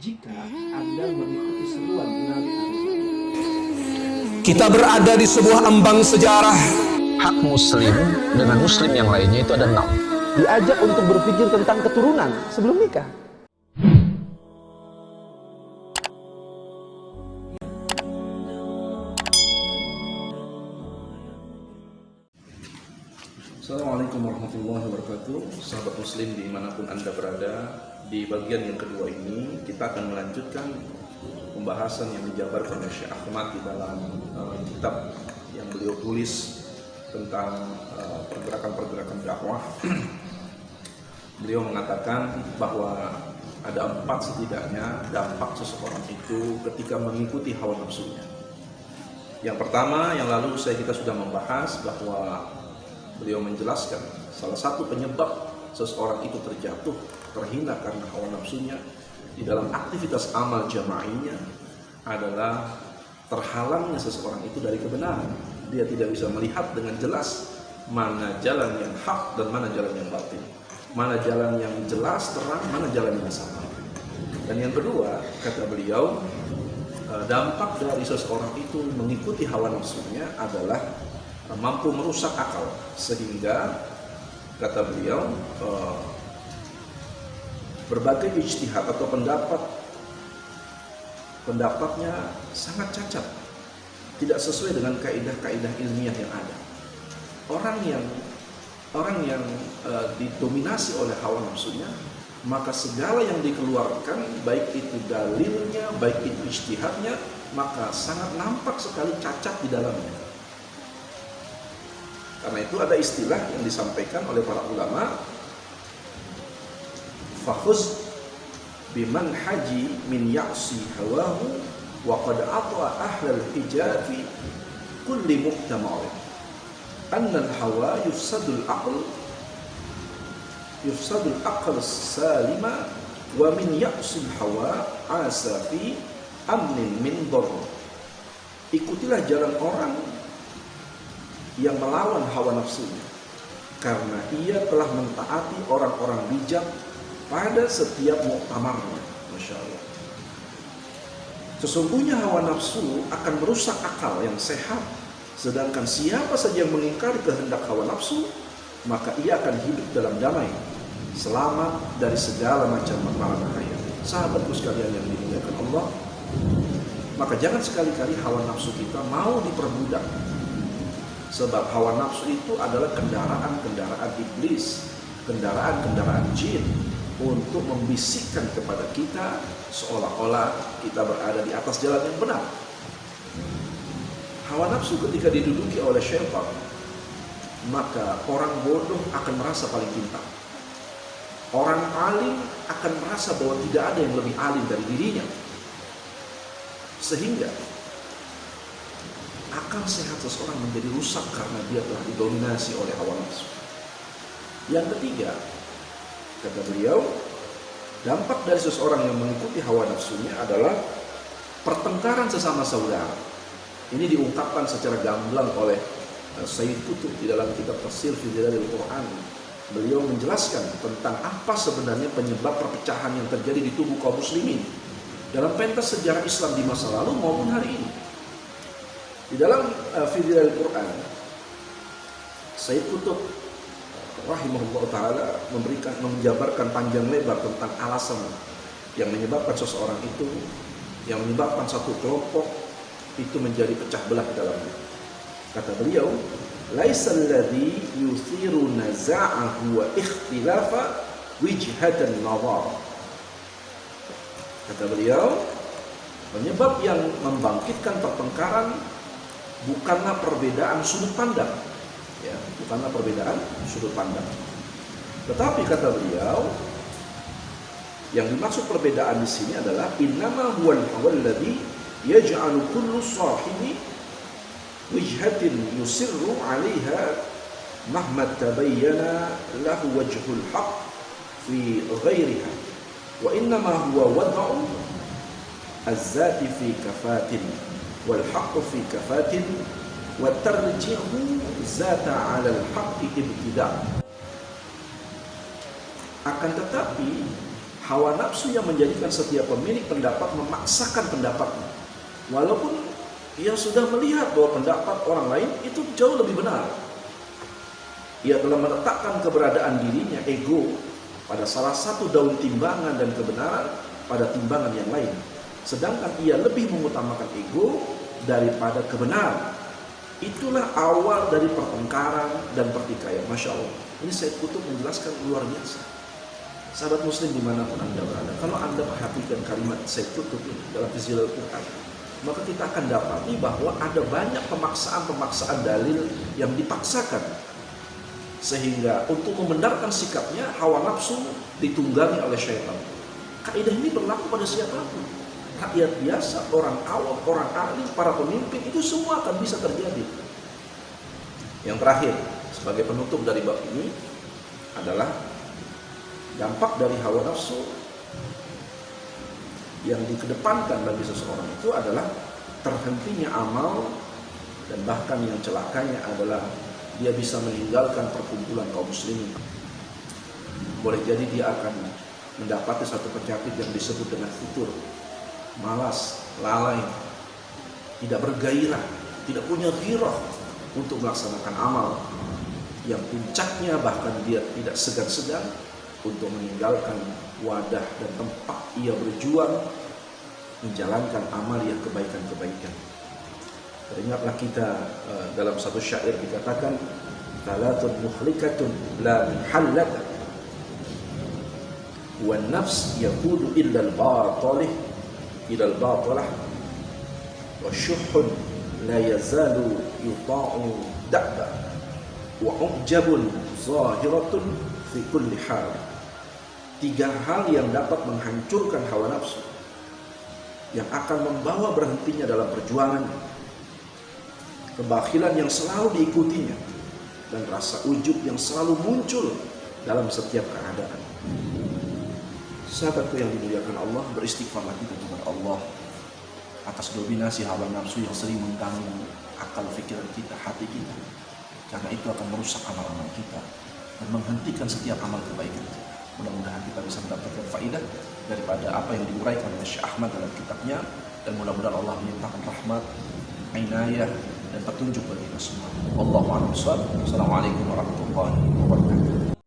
jika Anda mengikuti seruan Nabi. Kita berada di sebuah ambang sejarah. Hak muslim dengan muslim yang lainnya itu ada 6. Diajak untuk berpikir tentang keturunan sebelum nikah. Assalamualaikum warahmatullahi wabarakatuh. Sahabat muslim dimanapun Anda berada, di bagian yang kedua ini kita akan melanjutkan pembahasan yang dijabarkan oleh Syekh Ahmad di dalam kitab yang beliau tulis tentang pergerakan-pergerakan dakwah. Beliau mengatakan bahwa ada 4 setidaknya dampak seseorang itu ketika mengikuti hawa nafsunya. Yang pertama, yang lalu kita sudah membahas bahwa beliau menjelaskan salah satu penyebab seseorang itu terjatuh, terhina karena hawa nafsunya di dalam aktivitas amal jama'inya adalah terhalangnya seseorang itu dari kebenaran. Dia tidak bisa melihat dengan jelas mana jalan yang hak dan mana jalan yang batil, mana jalan yang jelas terang, mana jalan yang salah. Dan yang kedua, kata beliau, dampak dari seseorang itu mengikuti hawa nafsunya adalah mampu merusak akal, sehingga kata beliau berbagai ijtihad atau pendapatnya sangat cacat, tidak sesuai dengan kaidah-kaidah ilmiah yang ada. Orang yang didominasi oleh hawa nafsunya, maka segala yang dikeluarkan, baik itu dalilnya, baik itu ijtihadnya, maka sangat nampak sekali cacat di dalamnya. Karena itu ada istilah yang disampaikan oleh para ulama, fakhuz biman haji min ya'si hawahu wa qad atwa ahlal hijafi kulli muhtamar anna al-hawa yufsadul aql salima wa min ya'si al-hawa asa fi amnin min dhar. Ikutilah jalan orang yang melawan hawa nafsunya, karena ia telah mentaati orang-orang bijak pada setiap muktamarnya. Masya Allah. Sesungguhnya hawa nafsu akan merusak akal yang sehat, sedangkan siapa saja yang mengingkari kehendak hawa nafsu, maka ia akan hidup dalam damai, selamat dari segala macam bahaya. Sahabatku sekalian yang dimuliakan Allah, maka jangan sekali-kali hawa nafsu kita mau diperbudak. Sebab hawa nafsu itu adalah kendaraan-kendaraan iblis, kendaraan-kendaraan jin untuk membisikkan kepada kita seolah-olah kita berada di atas jalan yang benar. Hawa nafsu ketika diduduki oleh syaitan, maka orang bodoh akan merasa paling pintar. Orang alim akan merasa bahwa tidak ada yang lebih alim dari dirinya. Sehingga akal sehat seseorang menjadi rusak karena dia telah didominasi oleh hawa nafsu. Yang ketiga, kata beliau, dampak dari seseorang yang mengikuti hawa nafsunya adalah pertengkaran sesama saudara. Ini diungkapkan secara gamblang oleh Sayyid Qutb di dalam kitab Tafsir fi Dhilalil Quran. Beliau menjelaskan tentang apa sebenarnya penyebab perpecahan yang terjadi di tubuh kaum muslimin dalam pentas sejarah Islam di masa lalu maupun hari ini. Di dalam Fidil Al-Quran, Sayyid Qutb rahimahullah ta'ala menjabarkan panjang lebar tentang alasan yang menyebabkan seseorang itu, yang menyebabkan satu kelompok itu menjadi pecah belah di dalamnya. Kata beliau, laisal ladzi yuthiru naza'ahu wa ikhtilafa wijhatan nazar. Kata beliau, penyebab yang membangkitkan pertengkaran bukanlah perbedaan sudut pandang, ya, bukanlah perbedaan sudut pandang. Tetapi kata beliau, yang dimaksud perbedaan di sini adalah innama huwal hawal ladzi yaj'alu kullu sahibi wijhatin yusirru 'alaiha mahma tabayyana lahu wajhul haqq fi ghairiha wa innama huwa wad'u az-zati fi kafatin wal haqqu fi kafatin wa tarjihu zata 'ala al haqqi ibtida'. Akan tetapi hawa nafsu yang menjadikan setiap pemilik pendapat memaksakan pendapatnya. Walaupun ia sudah melihat bahwa pendapat orang lain itu jauh lebih benar. Ia telah meletakkan keberadaan dirinya, ego, pada salah satu daun timbangan dan kebenaran pada timbangan yang lain. Sedangkan ia lebih mengutamakan ego daripada kebenaran. Itulah awal dari pertengkaran dan pertikaian. Masya Allah. Ini Sayyid Qutb menjelaskan luar biasa. Sahabat muslim dimanapun Anda berada, kalau Anda perhatikan kalimat Sayyid Qutb ini dalam Tazkiratul Quran, maka kita akan dapati bahwa ada banyak pemaksaan-pemaksaan dalil yang dipaksakan. Sehingga untuk membenarkan sikapnya, hawa nafsu ditunggangi oleh syaitan. Kaidah ini berlaku pada siapapun. Rakyat biasa, orang awam, orang alim, para pemimpin, itu semua akan bisa terjadi. Yang terakhir, sebagai penutup dari bab ini adalah dampak dari hawa nafsu yang dikedepankan bagi seseorang itu adalah terhentinya amal, dan bahkan yang celakanya adalah dia bisa meninggalkan perkumpulan kaum muslimin. Boleh jadi dia akan mendapati satu penyakit yang disebut dengan futur, malas, lalai, tidak bergairah, tidak punya ghirah untuk melaksanakan amal. Yang puncaknya bahkan dia tidak segan-segan untuk meninggalkan wadah dan tempat ia berjuang menjalankan amal yang kebaikan-kebaikan. Teringatlah kita dalam satu syair dikatakan, "Talatun muhlikatun la min hallata wan nafs yaqudu illa al-batilih ila al-batilah wa syuhhun la yazalu yuta'u da'ba wa ujabun zahiratun fi kulli hal." Tiga hal yang dapat menghancurkan hawa nafsu, yang akan membawa berhentinya dalam perjuangannya, kebakhilan yang selalu diikutinya, dan rasa ujub yang selalu muncul dalam setiap keadaan. Sahabatku yang dimuliakan Allah, beristighfarlah kita kepada Allah atas dominasi hawa nafsu yang sering mengganggu akal pikiran kita, hati kita, karena itu akan merusak amal-amal kita dan menghentikan setiap amal kebaikan kita. Mudah-mudahan kita bisa mendapatkan faidah daripada apa yang diuraikan oleh Syekh Ahmad dalam kitabnya, dan mudah-mudahan Allah melimpahkan rahmat, inayah, dan petunjuk bagi kita semua. Wallahu a'lam bishawab. Assalamualaikum warahmatullahi wabarakatuh.